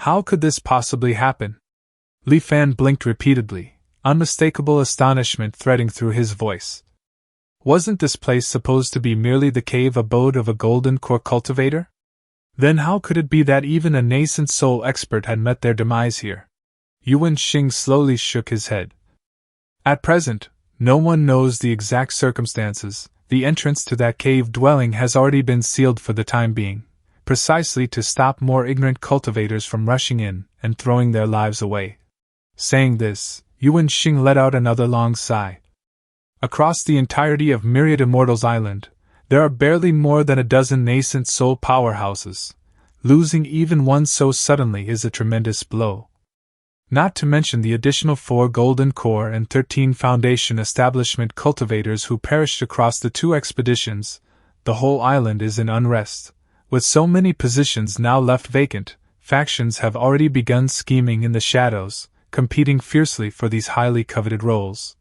How could this possibly happen? Li Fan blinked repeatedly, unmistakable astonishment threading through his voice. Wasn't this place supposed to be merely the cave abode of a golden core cultivator? Then how could it be that even a nascent soul expert had met their demise here? Yuan Xing slowly shook his head. At present, no one knows the exact circumstances. The entrance to that cave dwelling has already been sealed for the time being, precisely to stop more ignorant cultivators from rushing in and throwing their lives away. Saying this, Yuan Xing let out another long sigh. Across the entirety of Myriad Immortals Island, there are barely more than a dozen nascent soul powerhouses. Losing even one so suddenly is a tremendous blow. Not to mention the additional 4 Golden Core and 13 Foundation Establishment cultivators who perished across the 2 expeditions, the whole island is in unrest. With so many positions now left vacant, factions have already begun scheming in the shadows, competing fiercely for these highly coveted roles.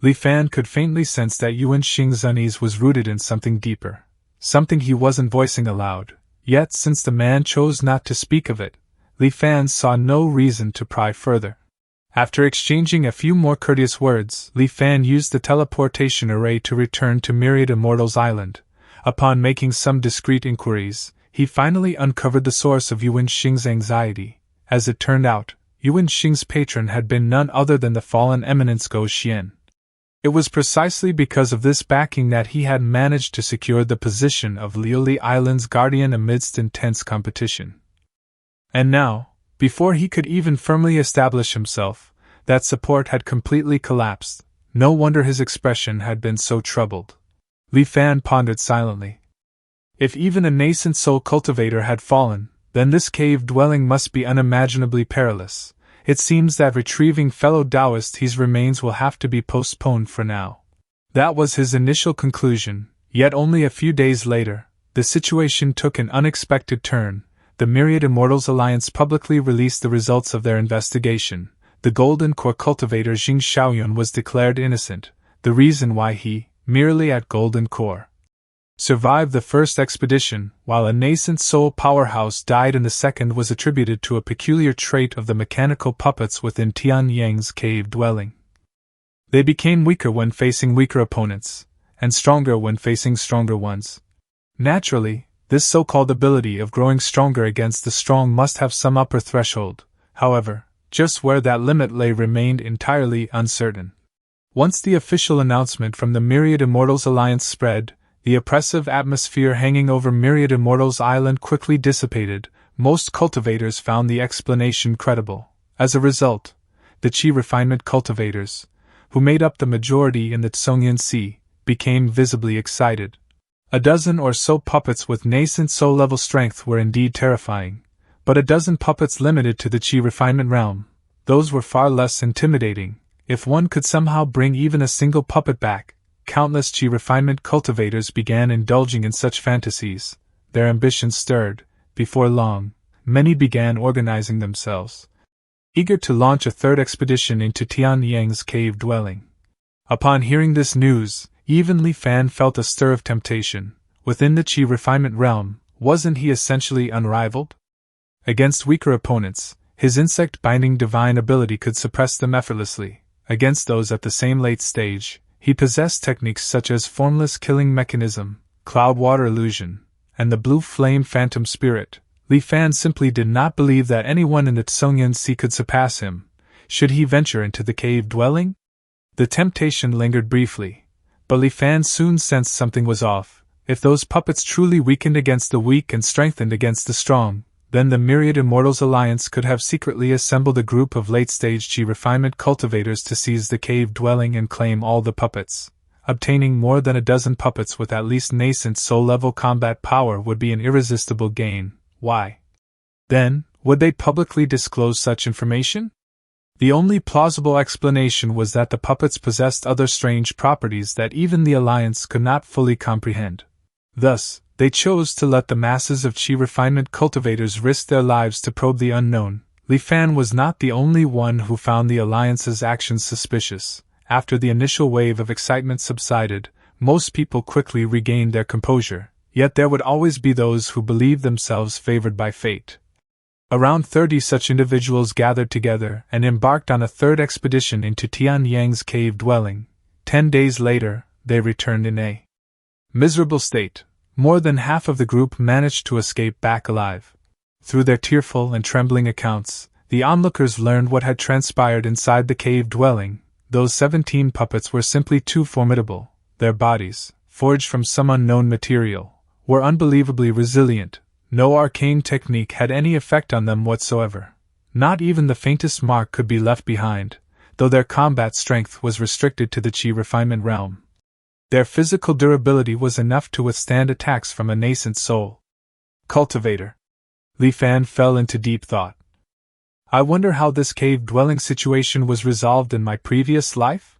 Li Fan could faintly sense that Yuan Xing's unease was rooted in something deeper, something he wasn't voicing aloud, yet since the man chose not to speak of it, Li Fan saw no reason to pry further. After exchanging a few more courteous words, Li Fan used the teleportation array to return to Myriad Immortals Island. Upon making some discreet inquiries, he finally uncovered the source of Yuan Xing's anxiety. As it turned out, Yuan Xing's patron had been none other than the fallen eminence Go Xian. It was precisely because of this backing that he had managed to secure the position of Liuli Island's guardian amidst intense competition. And now, before he could even firmly establish himself, that support had completely collapsed. No wonder his expression had been so troubled. Li Fan pondered silently. If even a nascent soul cultivator had fallen, then this cave dwelling must be unimaginably perilous. It seems that retrieving fellow Taoist He's remains will have to be postponed for now. That was his initial conclusion, yet only a few days later, the situation took an unexpected turn. The Myriad Immortals Alliance publicly released the results of their investigation. The Golden Core cultivator Jing Xiaoyun was declared innocent. The reason why he, merely at Golden Core, survived the first expedition, while a nascent soul powerhouse died in the second, was attributed to a peculiar trait of the mechanical puppets within Tian Yang's cave dwelling. They became weaker when facing weaker opponents, and stronger when facing stronger ones. Naturally, this so-called ability of growing stronger against the strong must have some upper threshold. However, just where that limit lay remained entirely uncertain. Once the official announcement from the Myriad Immortals Alliance spread, the oppressive atmosphere hanging over Myriad Immortals Island quickly dissipated. Most cultivators found the explanation credible. As a result, the Qi refinement cultivators, who made up the majority in the Tsongyan Sea, became visibly excited. A dozen or so puppets with nascent soul-level strength were indeed terrifying, but a dozen puppets limited to the Qi refinement realm, those were far less intimidating. If one could somehow bring even a single puppet back, countless Qi refinement cultivators began indulging in such fantasies. Their ambitions stirred. Before long, many began organizing themselves, eager to launch a third expedition into Tian Yang's cave dwelling. Upon hearing this news, even Li Fan felt a stir of temptation. Within the Qi refinement realm, wasn't he essentially unrivaled? Against weaker opponents, his insect-binding divine ability could suppress them effortlessly. Against those at the same late stage, he possessed techniques such as formless killing mechanism, cloud-water illusion, and the blue flame phantom spirit. Li Fan simply did not believe that anyone in the Tsongyan Sea could surpass him. Should he venture into the cave dwelling? The temptation lingered briefly, but Li Fan soon sensed something was off. If those puppets truly weakened against the weak and strengthened against the strong, then the Myriad Immortals Alliance could have secretly assembled a group of late-stage Qi refinement cultivators to seize the cave dwelling and claim all the puppets. Obtaining more than a dozen puppets with at least nascent soul-level combat power would be an irresistible gain. Why? Then, would they publicly disclose such information? The only plausible explanation was that the puppets possessed other strange properties that even the Alliance could not fully comprehend. Thus, they chose to let the masses of Qi refinement cultivators risk their lives to probe the unknown. Li Fan was not the only one who found the Alliance's actions suspicious. After the initial wave of excitement subsided, most people quickly regained their composure, yet there would always be those who believed themselves favored by fate. Around 30 such individuals gathered together and embarked on a third expedition into Tian Yang's cave dwelling. 10 days later, they returned in a miserable state. More than half of the group managed to escape back alive. Through their tearful and trembling accounts, the onlookers learned what had transpired inside the cave dwelling. Those 17 puppets were simply too formidable. Their bodies, forged from some unknown material, were unbelievably resilient. No arcane technique had any effect on them whatsoever. Not even the faintest mark could be left behind, though their combat strength was restricted to the chi refinement realm. Their physical durability was enough to withstand attacks from a nascent soul cultivator. Li Fan fell into deep thought. I wonder how this cave-dwelling situation was resolved in my previous life?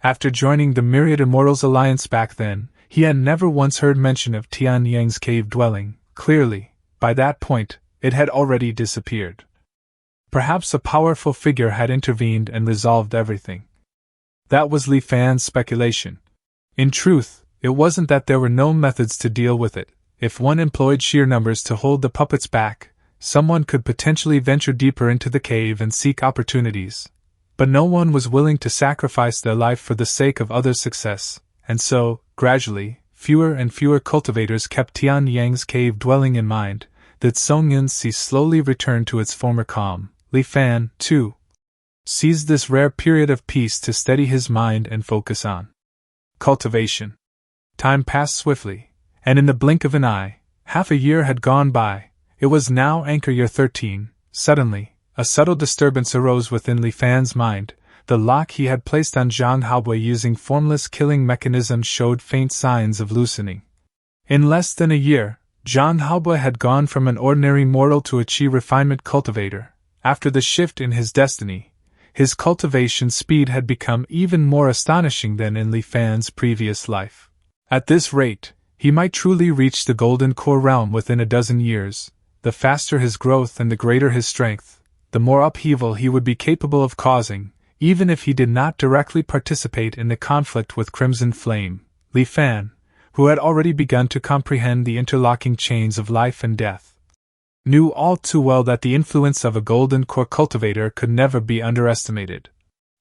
After joining the Myriad Immortals Alliance back then, he had never once heard mention of Tian Yang's cave-dwelling. Clearly, by that point, it had already disappeared. Perhaps a powerful figure had intervened and resolved everything. That was Li Fan's speculation. In truth, it wasn't that there were no methods to deal with it. If one employed sheer numbers to hold the puppets back, someone could potentially venture deeper into the cave and seek opportunities. But no one was willing to sacrifice their life for the sake of others' success, and so, gradually, fewer and fewer cultivators kept Tian Yang's cave dwelling in mind. That Song Yun's sea slowly returned to its former calm. Li Fan, too, seized this rare period of peace to steady his mind and focus on cultivation. Time passed swiftly, and in the blink of an eye, half a year had gone by. It was now anchor year 13. Suddenly, a subtle disturbance arose within Li Fan's mind. The lock he had placed on Jiang Habway using formless killing mechanisms showed faint signs of loosening. In less than a year, Jiang Habway had gone from an ordinary mortal to a chi refinement cultivator. After the shift in his destiny, his cultivation speed had become even more astonishing than in Li Fan's previous life. At this rate, he might truly reach the golden core realm within a dozen years. The faster his growth and the greater his strength, the more upheaval he would be capable of causing, even if he did not directly participate in the conflict with Crimson Flame. Li Fan, who had already begun to comprehend the interlocking chains of life and death, knew all too well that the influence of a golden core cultivator could never be underestimated.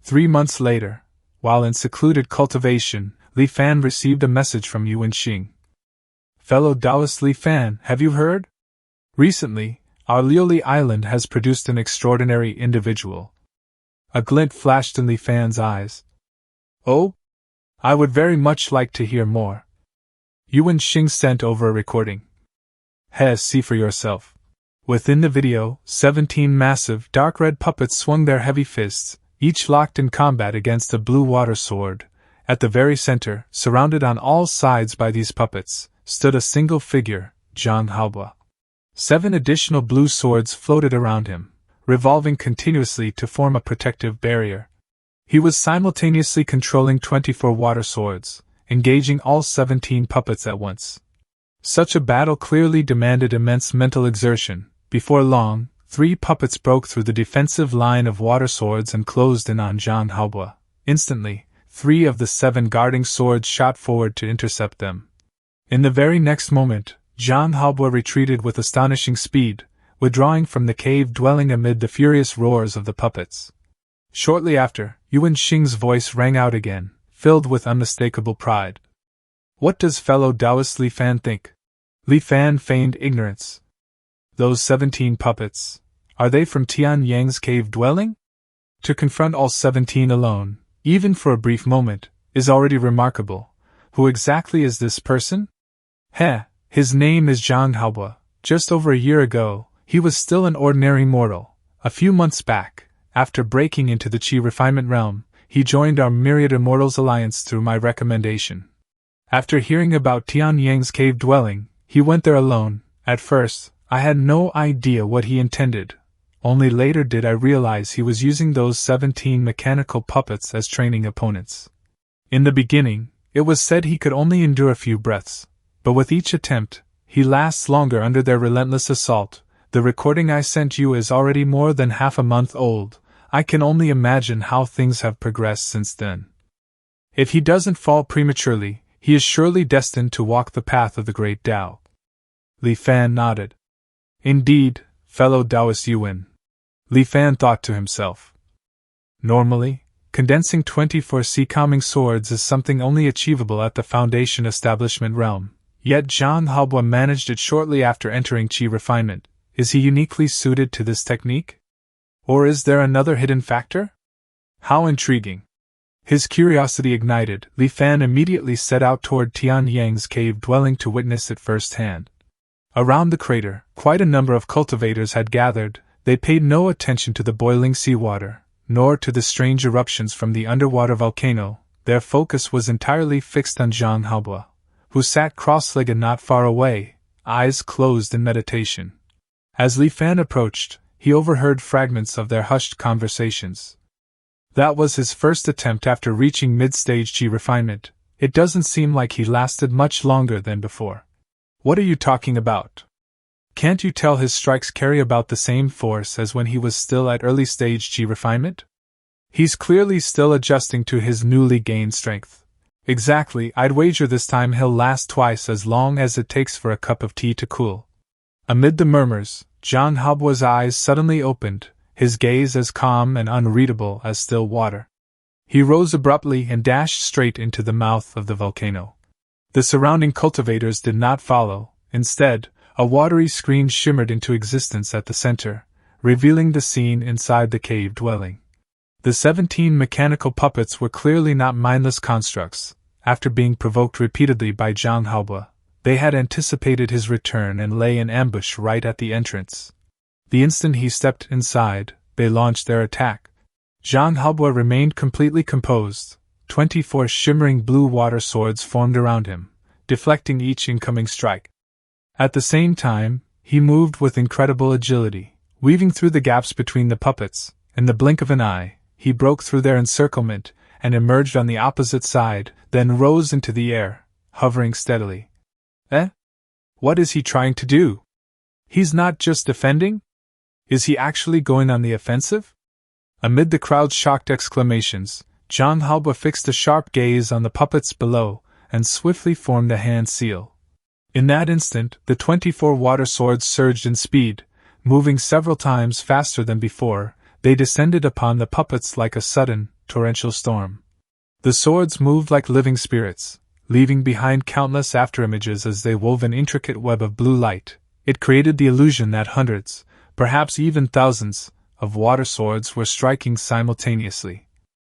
3 months later, while in secluded cultivation, Li Fan received a message from Yuan Xing. Fellow Taoist Li Fan, have you heard? Recently, our Liuli Island has produced an extraordinary individual. A glint flashed in Li Fan's eyes. Oh? I would very much like to hear more. Yuan Xing sent over a recording. See for yourself. Within the video, 17 massive, dark red puppets swung their heavy fists, each locked in combat against a blue water sword. At the very center, surrounded on all sides by these puppets, stood a single figure, Jiang Habway. 7 additional blue swords floated around him, revolving continuously to form a protective barrier. He was simultaneously controlling 24 water swords, engaging all 17 puppets at once. Such a battle clearly demanded immense mental exertion. Before long, 3 puppets broke through the defensive line of water swords and closed in on Jiang Habway. Instantly, 3 of the 7 guarding swords shot forward to intercept them. In the very next moment, Jiang Habway retreated with astonishing speed, withdrawing from the cave dwelling amid the furious roars of the puppets. Shortly after, Yuan Xing's voice rang out again, filled with unmistakable pride. What does fellow Taoist Li Fan think? Li Fan feigned ignorance. Those 17 puppets, are they from Tian Yang's cave dwelling? To confront all 17 alone, even for a brief moment, is already remarkable. Who exactly is this person? His name is Jiang Habway. Just over a year ago, he was still an ordinary mortal. A few months back, after breaking into the Chi refinement realm, he joined our Myriad Immortals Alliance through my recommendation. After hearing about Tian Yang's cave dwelling, he went there alone. At first, I had no idea what he intended. Only later did I realize he was using those 17 mechanical puppets as training opponents. In the beginning, it was said he could only endure a few breaths, but with each attempt, he lasts longer under their relentless assault. The recording I sent you is already more than half a month old. I can only imagine how things have progressed since then. If he doesn't fall prematurely, he is surely destined to walk the path of the great Tao. Li Fan nodded. Indeed, fellow Taoist Yuan. Li Fan thought to himself. Normally, condensing 24 sea-calming swords is something only achievable at the Foundation establishment realm, yet Jiang Habway managed it shortly after entering Qi refinement. Is he uniquely suited to this technique? Or is there another hidden factor? How intriguing! His curiosity ignited, Li Fan immediately set out toward Tian Yang's cave dwelling to witness it firsthand. Around the crater, quite a number of cultivators had gathered. They paid no attention to the boiling seawater, nor to the strange eruptions from the underwater volcano. Their focus was entirely fixed on Jiang Habway, who sat cross-legged not far away, eyes closed in meditation. As Li Fan approached, he overheard fragments of their hushed conversations. That was his first attempt after reaching mid-stage Qi refinement. It doesn't seem like he lasted much longer than before. What are you talking about? Can't you tell his strikes carry about the same force as when he was still at early stage Qi refinement? He's clearly still adjusting to his newly gained strength. Exactly, I'd wager this time he'll last twice as long as it takes for a cup of tea to cool. Amid the murmurs, Jiang Habway's eyes suddenly opened, his gaze as calm and unreadable as still water. He rose abruptly and dashed straight into the mouth of the volcano. The surrounding cultivators did not follow. Instead, a watery screen shimmered into existence at the center, revealing the scene inside the cave dwelling. The 17 mechanical puppets were clearly not mindless constructs. After being provoked repeatedly by Jiang Habway, they had anticipated his return and lay in ambush right at the entrance. The instant he stepped inside, they launched their attack. Jiang Habway remained completely composed. 24 shimmering blue water swords formed around him, deflecting each incoming strike. At the same time, he moved with incredible agility, weaving through the gaps between the puppets. In the blink of an eye, he broke through their encirclement and emerged on the opposite side, then rose into the air, hovering steadily. What is he trying to do? He's not just defending? Is he actually going on the offensive? Amid the crowd's shocked exclamations, Jiang Habway fixed a sharp gaze on the puppets below and swiftly formed a hand seal. In that instant, the 24 water swords surged in speed, moving several times faster than before. They descended upon the puppets like a sudden, torrential storm. The swords moved like living spirits, leaving behind countless afterimages as they wove an intricate web of blue light. It created the illusion that hundreds, perhaps even thousands, of water swords were striking simultaneously.